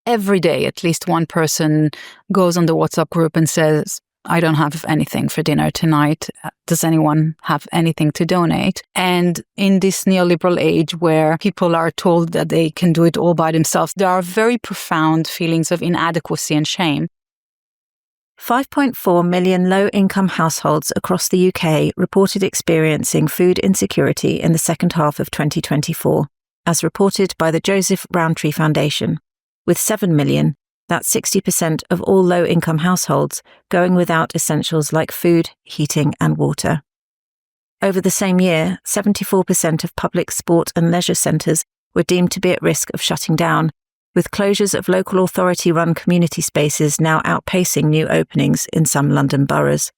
every day, at least one person goes on the WhatsApp group and says, I don't have anything for dinner tonight. Does anyone have anything to donate? And in this neoliberal age where people are told that they can do it all by themselves, there are very profound feelings of inadequacy and shame. 5.4 million low-income households across the UK reported experiencing food insecurity in the second half of 2024, as reported by the Joseph Rowntree Foundation, with 7 million, that's 60% of all low-income households, going without essentials like food, heating and water. Over the same year, 74% of public sport and leisure centres were deemed to be at risk of shutting down, with closures of local authority-run community spaces now outpacing new openings in some London boroughs.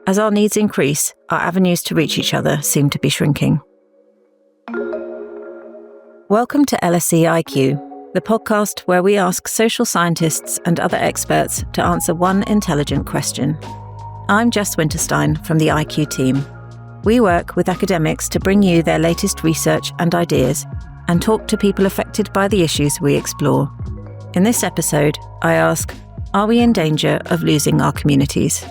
As our needs increase, our avenues to reach each other seem to be shrinking. Welcome to LSE IQ, the podcast where we ask social scientists and other experts to answer one intelligent question. I'm Jess Winterstein from the IQ team. We work with academics to bring you their latest research and ideas and talk to people affected by the issues we explore. In this episode, I ask, are we in danger of losing our communities?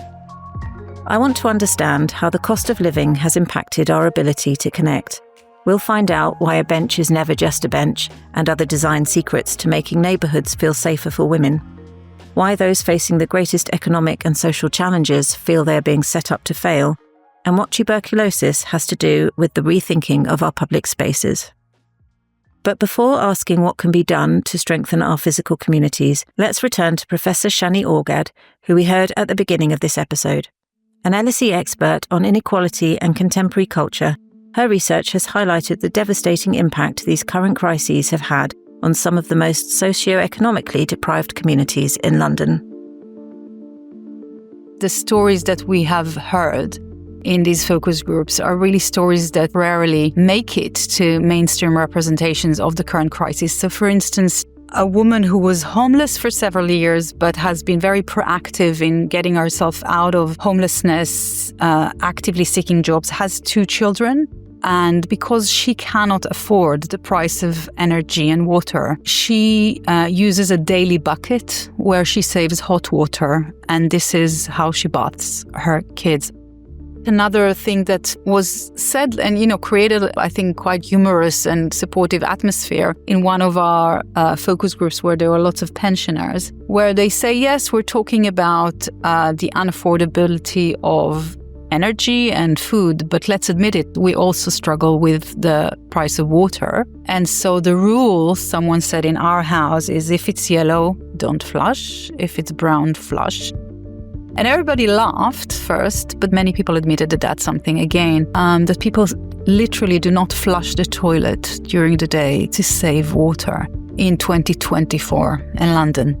I want to understand how the cost of living has impacted our ability to connect. We'll find out why a bench is never just a bench and other design secrets to making neighbourhoods feel safer for women. Why those facing the greatest economic and social challenges feel they're being set up to fail, and what tuberculosis has to do with the rethinking of our public spaces. But before asking what can be done to strengthen our physical communities, let's return to Professor Shani Orgad, who we heard at the beginning of this episode. An LSE expert on inequality and contemporary culture, her research has highlighted the devastating impact these current crises have had on some of the most socio-economically deprived communities in London. The stories that we have heard in these focus groups are really stories that rarely make it to mainstream representations of the current crisis. So, for instance, a woman who was homeless for several years but has been very proactive in getting herself out of homelessness, actively seeking jobs, has 2 children. And because she cannot afford the price of energy and water, she uses a daily bucket where she saves hot water. And this is how she baths her kids. Another thing that was said and, created, I think, quite humorous and supportive atmosphere in one of our focus groups where there were lots of pensioners, where they say, yes, we're talking about the unaffordability of energy and food, but let's admit it, we also struggle with the price of water. And so the rule, someone said in our house, is if it's yellow, don't flush. If it's brown, flush. And everybody laughed first, but many people admitted that that's something, again, that people literally do not flush the toilet during the day to save water in 2024 in London.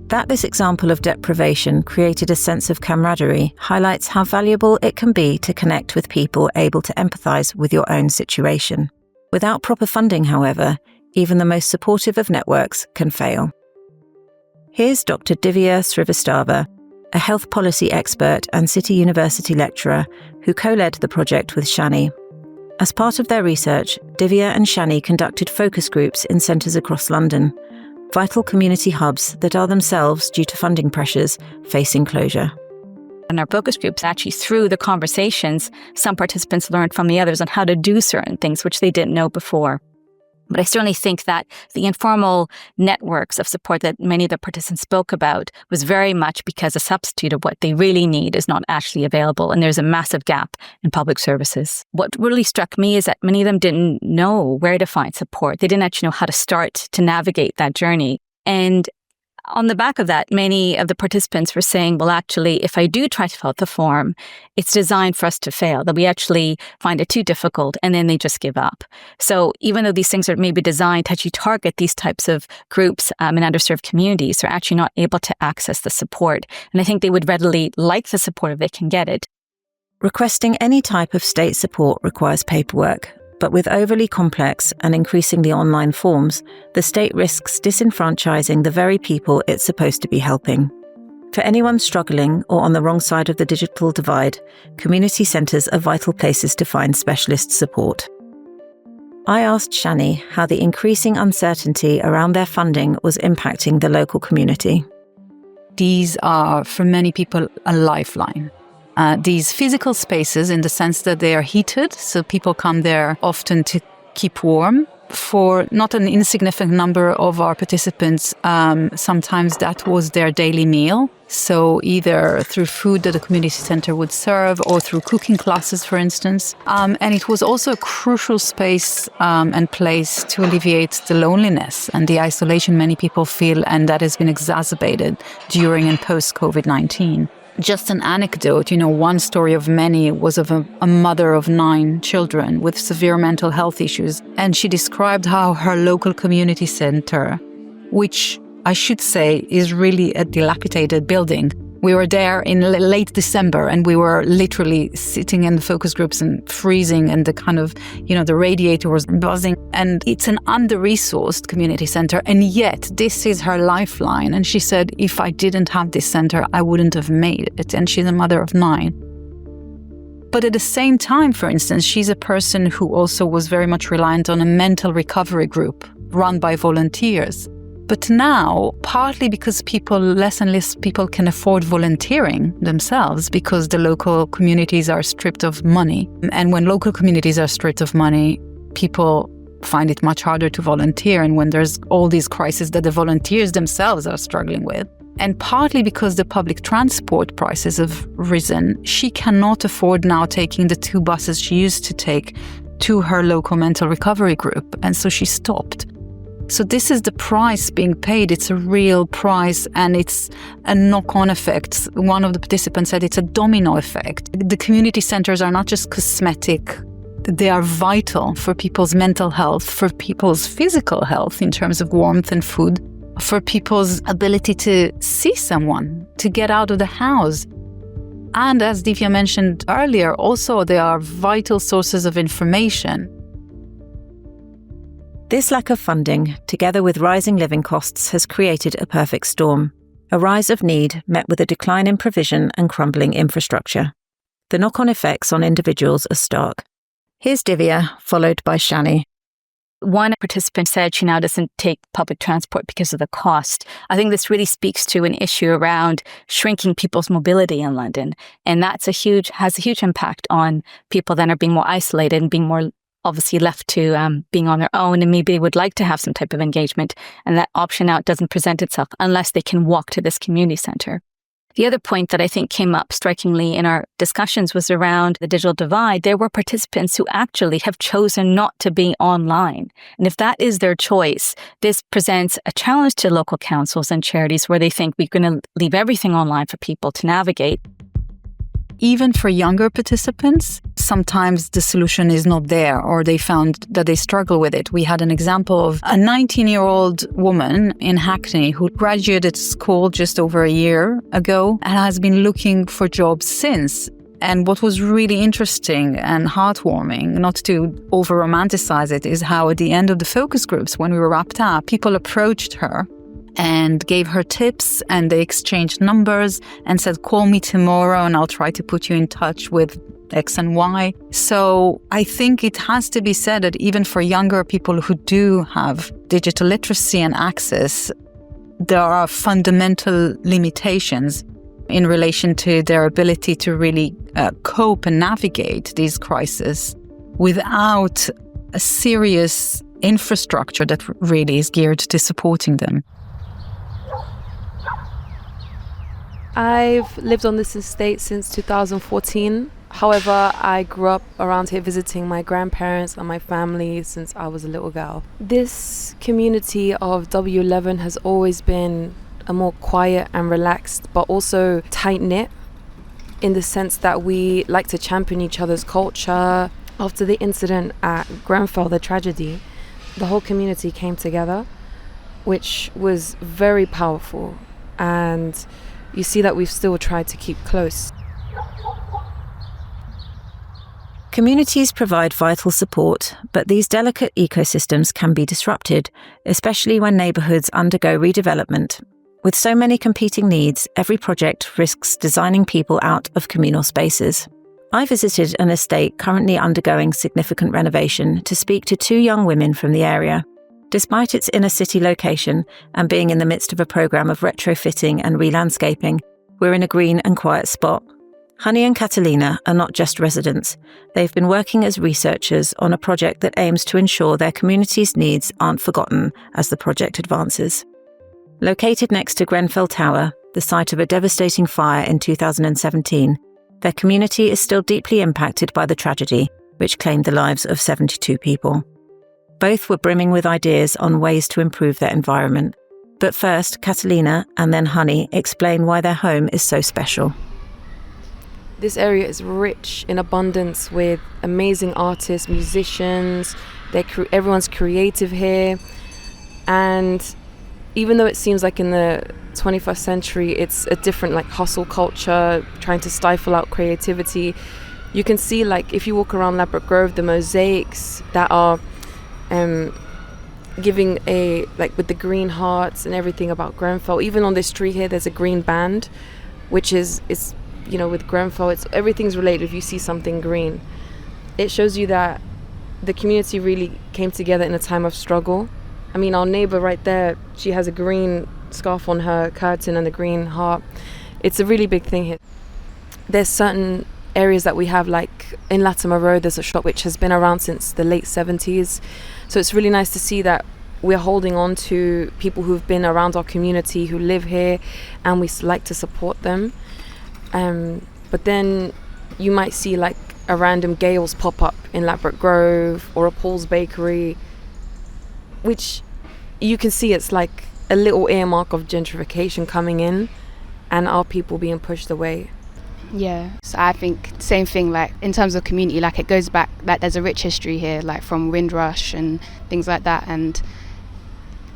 That this example of deprivation created a sense of camaraderie highlights how valuable it can be to connect with people able to empathise with your own situation. Without proper funding, however, even the most supportive of networks can fail. Here's Dr. Divya Srivastava, a health policy expert and City University lecturer who co-led the project with Shani. As part of their research, Divya and Shani conducted focus groups in centres across London, vital community hubs that are themselves, due to funding pressures, facing closure. In our focus groups, actually through the conversations, some participants learned from the others on how to do certain things which they didn't know before. But I certainly think that the informal networks of support that many of the participants spoke about was very much because a substitute of what they really need is not actually available. And there's a massive gap in public services. What really struck me is that many of them didn't know where to find support. They didn't actually know how to start to navigate that journey. And on the back of that, many of the participants were saying, well, actually, if I do try to fill out the form, it's designed for us to fail, that we actually find it too difficult, and then they just give up. So even though these things are maybe designed to actually target these types of groups in underserved communities, they're actually not able to access the support. And I think they would readily like the support if they can get it. Requesting any type of state support requires paperwork. But with overly complex and increasingly online forms, the state risks disenfranchising the very people it's supposed to be helping. For anyone struggling or on the wrong side of the digital divide, community centres are vital places to find specialist support. I asked Shani how the increasing uncertainty around their funding was impacting the local community. These are, for many people, a lifeline. These physical spaces, in the sense that they are heated, so people come there often to keep warm. For not an insignificant number of our participants, sometimes that was their daily meal. So either through food that the community center would serve or through cooking classes, for instance. And it was also a crucial space and place to alleviate the loneliness and the isolation many people feel, and that has been exacerbated during and post-COVID-19. Just an anecdote, one story of many was of a mother of 9 children with severe mental health issues. And she described how her local community center, which I should say is really a dilapidated building. We were there in late December and we were literally sitting in the focus groups and freezing, and the kind of, the radiator was buzzing. And it's an under-resourced community center. And yet this is her lifeline. And she said, if I didn't have this center, I wouldn't have made it. And she's a mother of 9. But at the same time, for instance, she's a person who also was very much reliant on a mental recovery group run by volunteers. But now, partly because less and less people can afford volunteering themselves because the local communities are stripped of money. And when local communities are stripped of money, people find it much harder to volunteer. And when there's all these crises that the volunteers themselves are struggling with. And partly because the public transport prices have risen, she cannot afford now taking the 2 buses she used to take to her local mental recovery group. And so she stopped. So this is the price being paid. It's a real price, and it's a knock-on effect. One of the participants said it's a domino effect. The community centers are not just cosmetic. They are vital for people's mental health, for people's physical health in terms of warmth and food, for people's ability to see someone, to get out of the house. And as Divya mentioned earlier, also they are vital sources of information. This lack of funding, together with rising living costs, has created a perfect storm. A rise of need met with a decline in provision and crumbling infrastructure. The knock-on effects on individuals are stark. Here's Divya, followed by Shani. One participant said she now doesn't take public transport because of the cost. I think this really speaks to an issue around shrinking people's mobility in London. And that's has a huge impact on people that are being more isolated and being more obviously left to being on their own, and maybe they would like to have some type of engagement, and that option out doesn't present itself unless they can walk to this community center. The other point that I think came up strikingly in our discussions was around the digital divide. There were participants who actually have chosen not to be online. And if that is their choice, this presents a challenge to local councils and charities where they think we're going to leave everything online for people to navigate. Even for younger participants, sometimes the solution is not there, or they found that they struggle with it. We had an example of a 19-year-old woman in Hackney who graduated school just over a year ago and has been looking for jobs since. And what was really interesting and heartwarming, not to over-romanticize it, is how at the end of the focus groups, when we were wrapped up, people approached her and gave her tips, and they exchanged numbers and said, call me tomorrow and I'll try to put you in touch with X and Y. So I think it has to be said that even for younger people who do have digital literacy and access, there are fundamental limitations in relation to their ability to really cope and navigate these crises without a serious infrastructure that really is geared to supporting them. I've lived on this estate since 2014. However, I grew up around here visiting my grandparents and my family since I was a little girl. This community of W11 has always been a more quiet and relaxed, but also tight-knit in the sense that we like to champion each other's culture. After the incident at Grenfell, the tragedy, the whole community came together, which was very powerful. And you see that we've still tried to keep close. Communities provide vital support, but these delicate ecosystems can be disrupted, especially when neighbourhoods undergo redevelopment. With so many competing needs, every project risks designing people out of communal spaces. I visited an estate currently undergoing significant renovation to speak to 2 young women from the area. Despite its inner city location and being in the midst of a programme of retrofitting and re-landscaping, we're in a green and quiet spot. Shani and Catalina are not just residents. They've been working as researchers on a project that aims to ensure their community's needs aren't forgotten as the project advances. Located next to Grenfell Tower, the site of a devastating fire in 2017, their community is still deeply impacted by the tragedy, which claimed the lives of 72 people. Both were brimming with ideas on ways to improve their environment. But first, Catalina and then Shani explain why their home is so special. This area is rich in abundance with amazing artists, musicians. Everyone's creative here. And even though it seems like in the 21st century it's a different hustle culture trying to stifle out creativity, you can see if you walk around Ladbroke Grove, the mosaics that are giving with the green hearts and everything about Grenfell. Even on this tree here there's a green band, which is with Grenfell, everything's related. If you see something green, it shows you that the community really came together in a time of struggle. I mean, our neighbour right there, she has a green scarf on her curtain and a green heart. It's a really big thing here. There's certain areas that we have, like in Latimer Road, there's a shop which has been around since the late 70s. So it's really nice to see that we're holding on to people who've been around our community, who live here, and we like to support them. But then you might see a random Gales pop up in Ladbroke Grove or a Paul's Bakery, which you can see it's like a little earmark of gentrification coming in and our people being pushed away. Yeah, so I think same thing, in terms of community, it goes back, there's a rich history here, from Windrush and things like that, and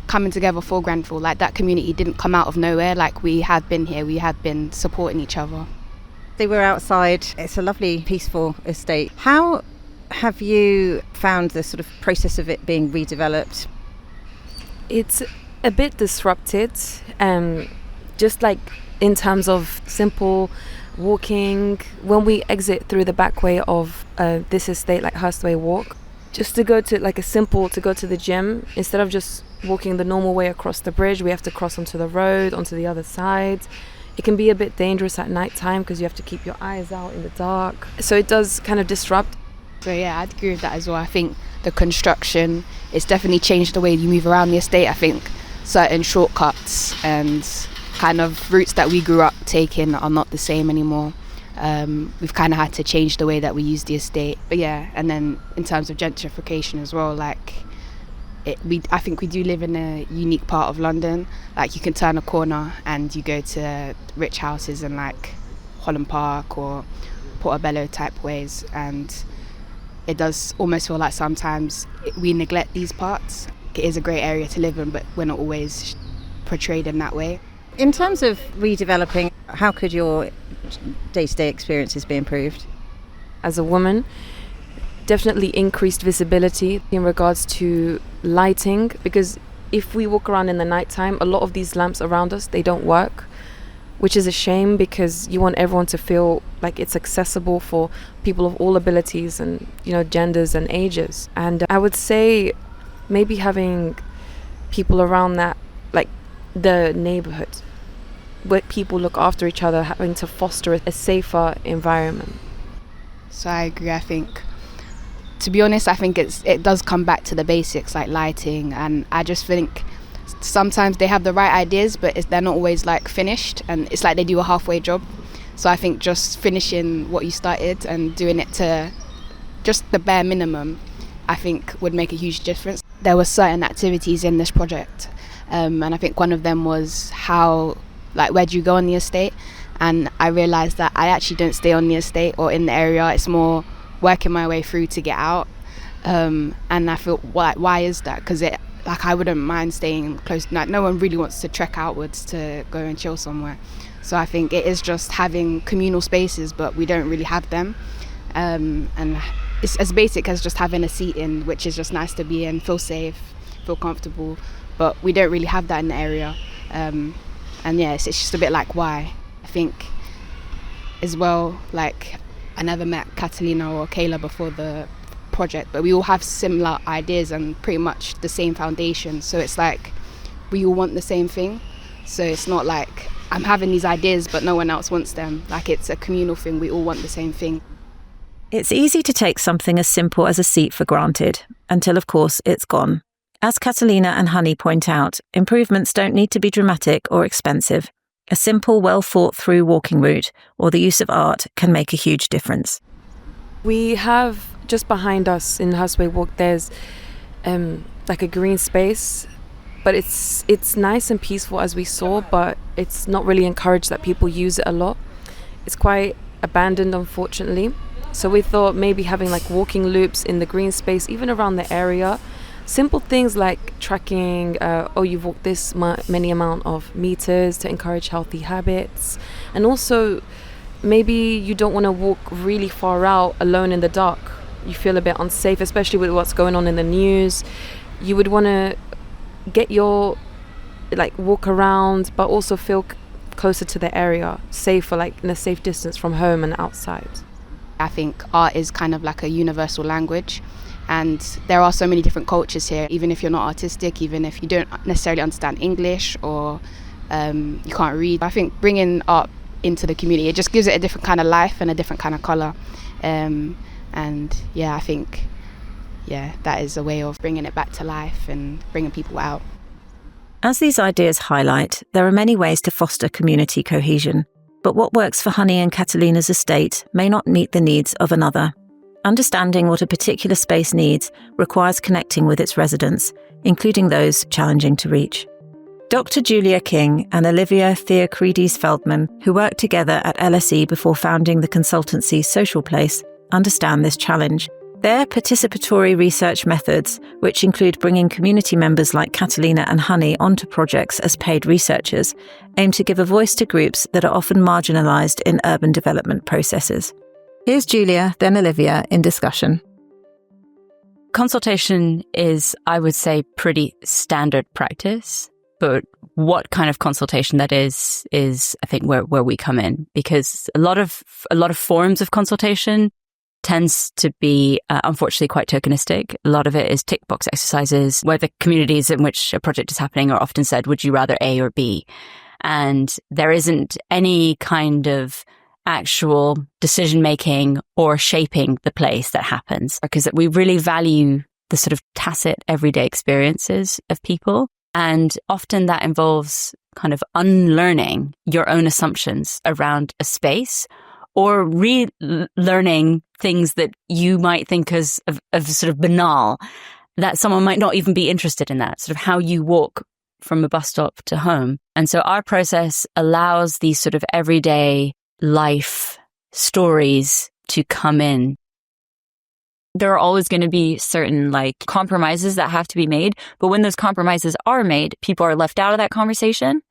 coming together for Grenfell, that community didn't come out of nowhere. We have been here, we have been supporting each other. They were outside. It's a lovely, peaceful estate. How have you found the sort of process of it being redeveloped? It's a bit disrupted, just in terms of simple walking. When we exit through the back way of this estate, Hurstway Walk, just to go to to go to the gym, instead of just walking the normal way across the bridge, we have to cross onto the road, onto the other side. It can be a bit dangerous at night time because you have to keep your eyes out in the dark. So it does kind of disrupt. So yeah, I'd agree with that as well. I think the construction, it's definitely changed the way you move around the estate. I think certain shortcuts and kind of routes that we grew up taking are not the same anymore. We've kind of had to change the way that we use the estate. But yeah, and then in terms of gentrification as well, I think we do live in a unique part of London. You can turn a corner and you go to rich houses in Holland Park or Portobello type ways, and it does almost feel like sometimes we neglect these parts. It is a great area to live in, but we're not always portrayed in that way. In terms of redeveloping, how could your day-to-day experiences be improved? As a woman, definitely increased visibility in regards to lighting, because if we walk around in the nighttime, a lot of these lamps around us, they don't work, which is a shame because you want everyone to feel like it's accessible for people of all abilities and genders and ages. And I would say maybe having people around that, the neighborhood, where people look after each other, having to foster a safer environment. So I agree. I think, to be honest, I think it does come back to the basics, like lighting, and I just think sometimes they have the right ideas, but they're not always finished, and it's they do a halfway job. So I think just finishing what you started and doing it to just the bare minimum, I think would make a huge difference. There were certain activities in this project, and I think one of them was where do you go on the estate? And I realised that I actually don't stay on the estate or in the area. It's more working my way through to get out, and I feel why is that? Because I wouldn't mind staying close. No one really wants to trek outwards to go and chill somewhere. So I think it is just having communal spaces, but we don't really have them, and it's as basic as just having a seat in, which is just nice to be in, feel safe, feel comfortable, but we don't really have that in the area. And yeah, it's just a bit why. I think as well, I never met Catalina or Kayla before the project, but we all have similar ideas and pretty much the same foundation. So it's like we all want the same thing. So it's not like I'm having these ideas but no one else wants them. Like, it's a communal thing. We all want the same thing. It's easy to take something as simple as a seat for granted, until of course it's gone. As Catalina and Honey point out, improvements don't need to be dramatic or expensive. A simple, well thought through walking route or the use of art can make a huge difference. We have just behind us in Houseway Walk, there's like a green space, but it's nice and peaceful as we saw, but it's not really encouraged that people use it a lot. It's quite abandoned, unfortunately. So we thought maybe having like walking loops in the green space, even around the area, simple things like tracking, you've walked this many amount of meters to encourage healthy habits. And also maybe you don't want to walk really far out alone in the dark. You feel a bit unsafe, especially with what's going on in the news. You would want to get your walk around, but also feel closer to the area, safe, or in a safe distance from home and outside. I think art is kind of like a universal language, and there are so many different cultures here. Even if you're not artistic, even if you don't necessarily understand English or you can't read, I think bringing art into the community, it just gives it a different kind of life and a different kind of colour. I think that is a way of bringing it back to life and bringing people out. As these ideas highlight, there are many ways to foster community cohesion. But what works for Honey and Catalina's estate may not meet the needs of another. Understanding what a particular space needs requires connecting with its residents, including those challenging to reach. Dr. Julia King and Olivia Theocharides-Feldman, who worked together at LSE before founding the consultancy Social Place, understand this challenge. Their participatory research methods, which include bringing community members like Catalina and Honey onto projects as paid researchers, aim to give a voice to groups that are often marginalised in urban development processes. Here's Julia, then Olivia, in discussion. Consultation is, I would say, pretty standard practice, but what kind of consultation that is I think where we come in, because a lot of forms of consultation tends to be, unfortunately, quite tokenistic. A lot of it is tick box exercises where the communities in which a project is happening are often said, would you rather A or B? And there isn't any kind of actual decision-making or shaping the place that happens, because we really value the sort of tacit everyday experiences of people. And often that involves kind of unlearning your own assumptions around a space, or relearning things that you might think of sort of banal, that someone might not even be interested in, that sort of how you walk from a bus stop to home. And so our process allows these sort of everyday life stories to come in. There are always going to be certain compromises that have to be made. But when those compromises are made, people are left out of that conversation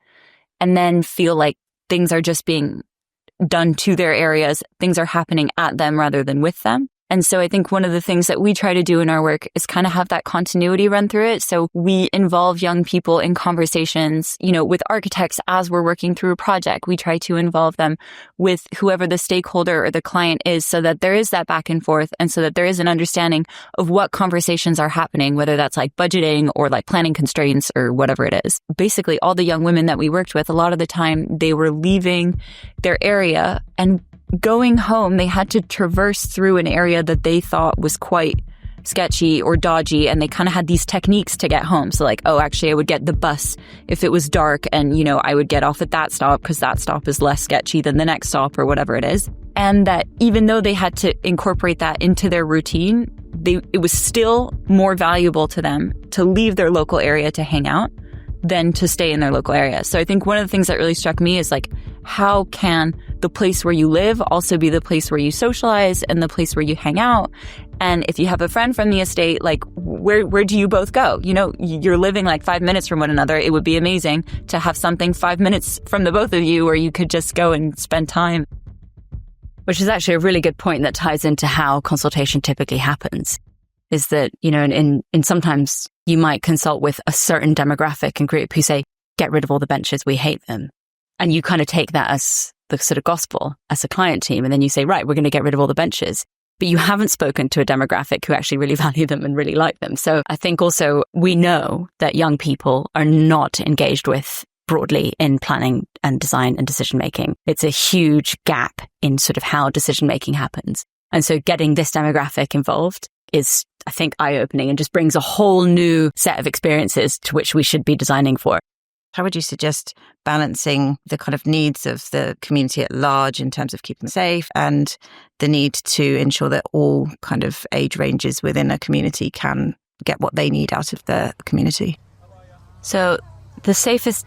and then feel like things are just being done to their areas. Things are happening at them rather than with them. And so I think one of the things that we try to do in our work is kind of have that continuity run through it. So we involve young people in conversations, with architects as we're working through a project. We try to involve them with whoever the stakeholder or the client is, so that there is that back and forth, and so that there is an understanding of what conversations are happening, whether that's budgeting or planning constraints or whatever it is. Basically, all the young women that we worked with, a lot of the time they were leaving their area and going home, they had to traverse through an area that they thought was quite sketchy or dodgy, and they kind of had these techniques to get home. So actually I would get the bus if it was dark, and I would get off at that stop because that stop is less sketchy than the next stop or whatever it is. And that even though they had to incorporate that into their routine, it was still more valuable to them to leave their local area to hang out than to stay in their local area. So I think one of the things that really struck me is how can the place where you live also be the place where you socialize and the place where you hang out? And if you have a friend from the estate, where do you both go? You're living 5 minutes from one another. It would be amazing to have something 5 minutes from the both of you where you could just go and spend time. Which is actually a really good point that ties into how consultation typically happens. Is that, in sometimes you might consult with a certain demographic and group who say, get rid of all the benches, we hate them. And you kind of take that as the sort of gospel as a client team, and then you say, right, we're going to get rid of all the benches. But you haven't spoken to a demographic who actually really value them and really like them. So I think also we know that young people are not engaged with broadly in planning and design and decision making. It's a huge gap in sort of how decision making happens. And so getting this demographic involved is, I think, eye-opening and just brings a whole new set of experiences to which we should be designing for. How would you suggest balancing the kind of needs of the community at large in terms of keeping safe and the need to ensure that all kind of age ranges within a community can get what they need out of the community? So the safest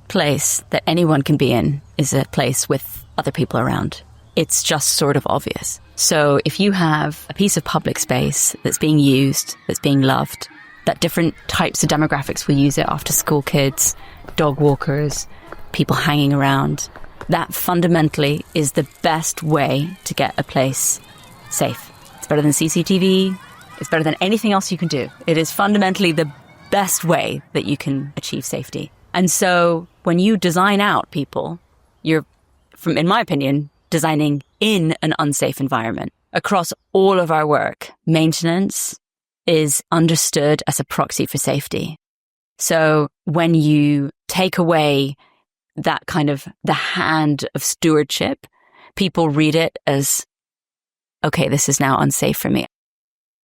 place that anyone can be in is a place with other people around. It's just sort of obvious. So if you have a piece of public space that's being used, that's being loved, that different types of demographics will use it, after school kids, dog walkers, people hanging around, that fundamentally is the best way to get a place safe. It's better than CCTV. It's better than anything else you can do. It is fundamentally the best way that you can achieve safety. And so when you design out people, you're, in my opinion, designing in an unsafe environment. Across all of our work, maintenance is understood as a proxy for safety. So when you take away that kind of the hand of stewardship, people read it as, okay, this is now unsafe for me.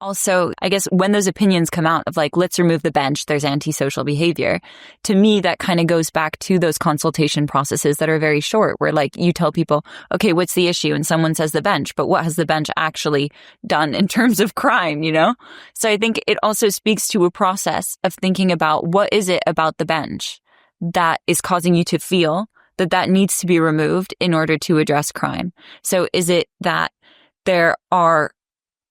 Also, I guess when those opinions come out of like, let's remove the bench, there's antisocial behavior. To me, that kind of goes back to those consultation processes that are very short, where like you tell people, okay, what's the issue? And someone says the bench, but what has the bench actually done in terms of crime, you know? So I think it also speaks to a process of thinking about what is it about the bench that is causing you to feel that that needs to be removed in order to address crime. So is it that there are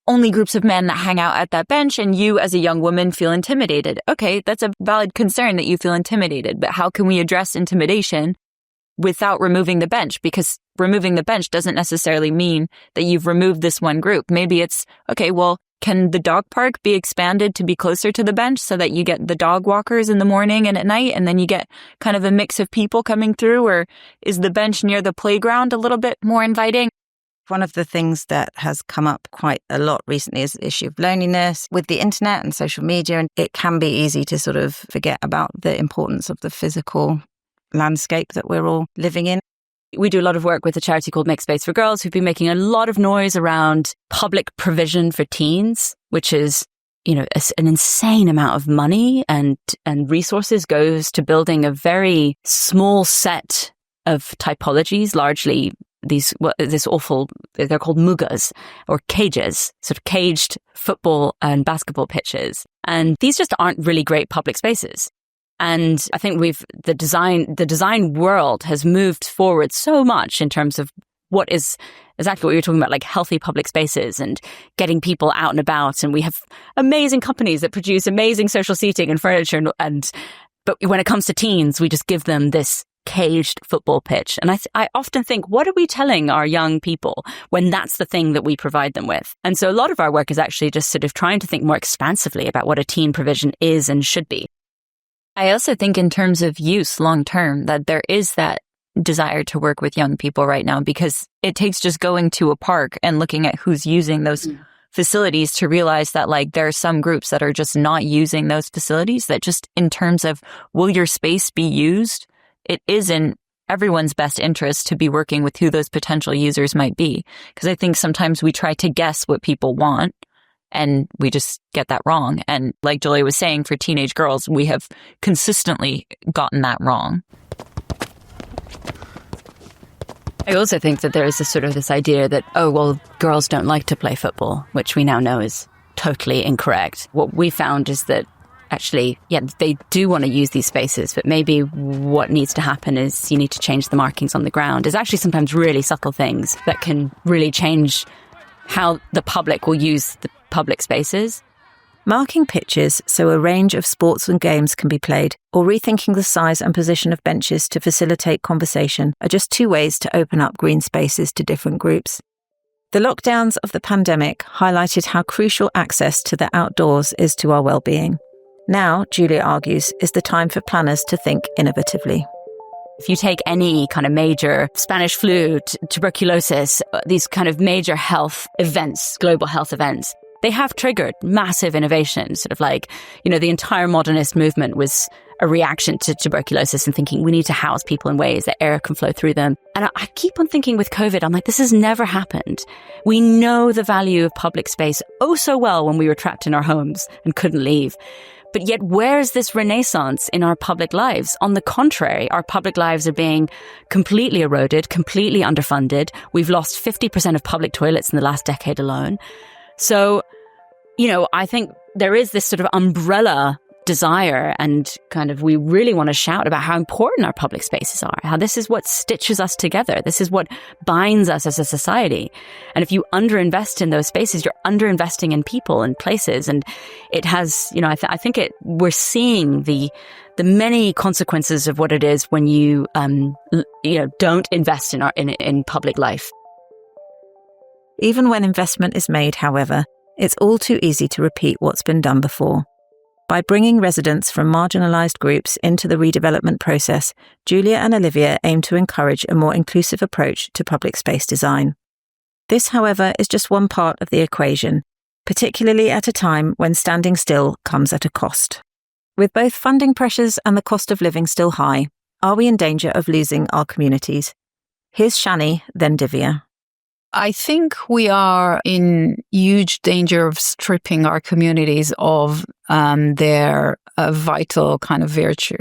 only groups of men that hang out at that bench and you as a young woman feel intimidated? Okay, that's a valid concern that you feel intimidated, but how can we address intimidation without removing the bench? Because removing the bench doesn't necessarily mean that you've removed this one group. Maybe it's, okay, well, can the dog park be expanded to be closer to the bench so that you get the dog walkers in the morning and at night, and then you get kind of a mix of people coming through? Or is the bench near the playground a little bit more inviting? One of the things that has come up quite a lot recently is the issue of loneliness with the internet and social media. And it can be easy to sort of forget about the importance of the physical landscape that we're all living in. We do a lot of work with a charity called Make Space for Girls, who've been making a lot of noise around public provision for teens, which is, you know, an insane amount of money and resources goes to building a very small set of typologies, largely these, this awful, they're called mugas or cages, sort of caged football and basketball pitches. And these just aren't really great public spaces. And I think the design world has moved forward so much in terms of what is exactly what you're talking about, like healthy public spaces and getting people out and about. And we have amazing companies that produce amazing social seating and furniture. But when it comes to teens, we just give them this caged football pitch. And I often think, what are we telling our young people when that's the thing that we provide them with? And so a lot of our work is actually just sort of trying to think more expansively about what a teen provision is and should be. I also think in terms of use long term, that there is that desire to work with young people right now, because it takes just going to a park and looking at who's using those facilities to realize that like there are some groups that are just not using those facilities, that just in terms of will your space be used, it is in everyone's best interest to be working with who those potential users might be. Because I think sometimes we try to guess what people want and we just get that wrong. And like Julia was saying, for teenage girls, we have consistently gotten that wrong. I also think that there is this idea that, oh, well, girls don't like to play football, which we now know is totally incorrect. What we found is that actually, yeah, they do want to use these spaces, but maybe what needs to happen is you need to change the markings on the ground. There's actually sometimes really subtle things that can really change how the public will use the public spaces. Marking pitches so a range of sports and games can be played, or rethinking the size and position of benches to facilitate conversation are just two ways to open up green spaces to different groups. The lockdowns of the pandemic highlighted how crucial access to the outdoors is to our well-being. Now, Julia argues, is the time for planners to think innovatively. If you take any kind of major Spanish flu, tuberculosis, these kind of major health events, global health events, they have triggered massive innovation. Sort of like, the entire modernist movement was a reaction to tuberculosis and thinking we need to house people in ways that air can flow through them. And I keep on thinking with COVID, I'm like, this has never happened. We know the value of public space oh so well when we were trapped in our homes and couldn't leave. But yet, where is this renaissance in our public lives? On the contrary, our public lives are being completely eroded, completely underfunded. We've lost 50% of public toilets in the last decade alone. So, I think there is this sort of umbrella desire, and kind of we really want to shout about how important our public spaces are, how this is what stitches us together. This is what binds us as a society. And if you underinvest in those spaces, you're underinvesting in people and places. And it has, I think we're seeing the many consequences of what it is when you, don't invest in public life. Even when investment is made, however, it's all too easy to repeat what's been done before. By bringing residents from marginalised groups into the redevelopment process, Julia and Olivia aim to encourage a more inclusive approach to public space design. This, however, is just one part of the equation, particularly at a time when standing still comes at a cost. With both funding pressures and the cost of living still high, are we in danger of losing our communities? Here's Shani, then Divya. I think we are in huge danger of stripping our communities of their vital kind of virtue.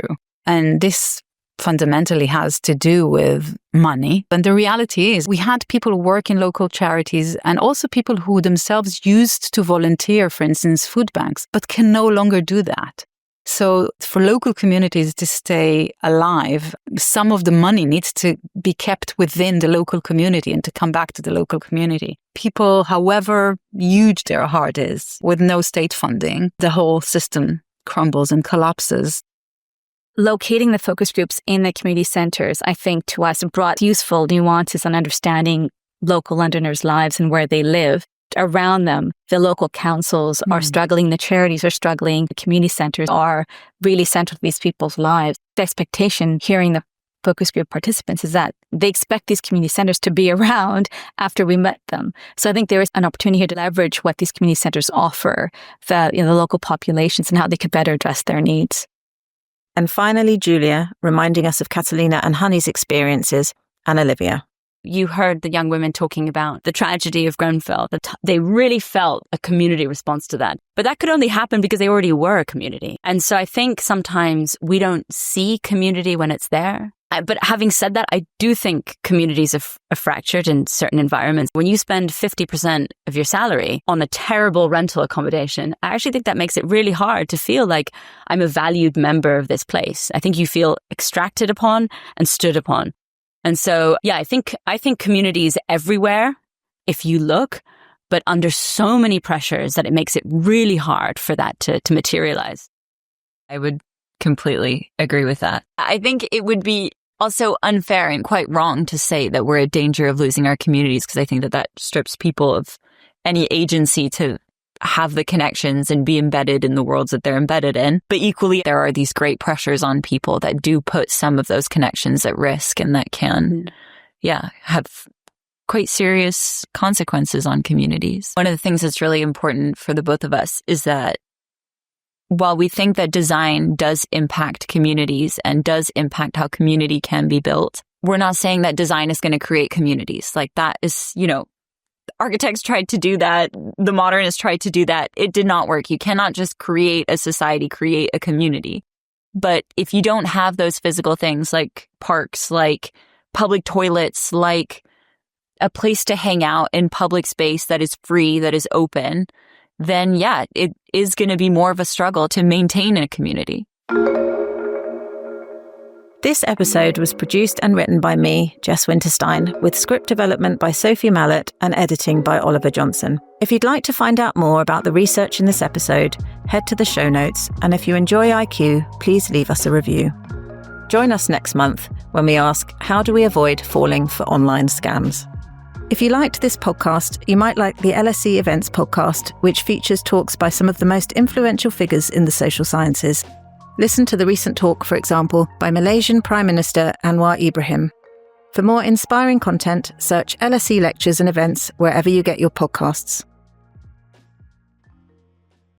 And this fundamentally has to do with money. And the reality is we had people who work in local charities and also people who themselves used to volunteer, for instance, food banks, but can no longer do that. So for local communities to stay alive, some of the money needs to be kept within the local community and to come back to the local community. People, however huge their heart is, with no state funding, the whole system crumbles and collapses. Locating the focus groups in the community centres, I think, to us brought useful nuances on understanding local Londoners' lives and where they live. Around them, the local councils are struggling, the charities are struggling, the community centres are really central to these people's lives. The expectation, hearing the focus group participants, is that they expect these community centres to be around after we met them. So I think there is an opportunity here to leverage what these community centres offer the local populations and how they could better address their needs. And finally, Julia, reminding us of Catalina and Honey's experiences, and Olivia. You heard the young women talking about the tragedy of Grenfell. They really felt a community response to that. But that could only happen because they already were a community. And so I think sometimes we don't see community when it's there. But having said that, I do think communities are fractured in certain environments. When you spend 50% of your salary on a terrible rental accommodation, I actually think that makes it really hard to feel like I'm a valued member of this place. I think you feel extracted upon and stood upon. And so, yeah, I think communities everywhere, if you look, but under so many pressures that it makes it really hard for that to materialize. I would completely agree with that. I think it would be also unfair and quite wrong to say that we're in danger of losing our communities, because I think that strips people of any agency to have the connections and be embedded in the worlds that they're embedded in. But equally, there are these great pressures on people that do put some of those connections at risk, and that can, have quite serious consequences on communities. One of the things that's really important for the both of us is that while we think that design does impact communities and does impact how community can be built, we're not saying that design is going to create communities. Like that is, architects tried to do that. The modernists tried to do that. It did not work. You cannot just create a society, create a community. But if you don't have those physical things like parks, like public toilets, like a place to hang out in public space that is free, that is open, then it is going to be more of a struggle to maintain a community. This episode was produced and written by me, Jess Winterstein, with script development by Sophie Mallett and editing by Oliver Johnson. If you'd like to find out more about the research in this episode, head to the show notes, and if you enjoy IQ, please leave us a review. Join us next month when we ask, how do we avoid falling for online scams? If you liked this podcast, you might like the LSE Events podcast, which features talks by some of the most influential figures in the social sciences. Listen to the recent talk, for example, by Malaysian Prime Minister Anwar Ibrahim. For more inspiring content, search LSE lectures and events wherever you get your podcasts.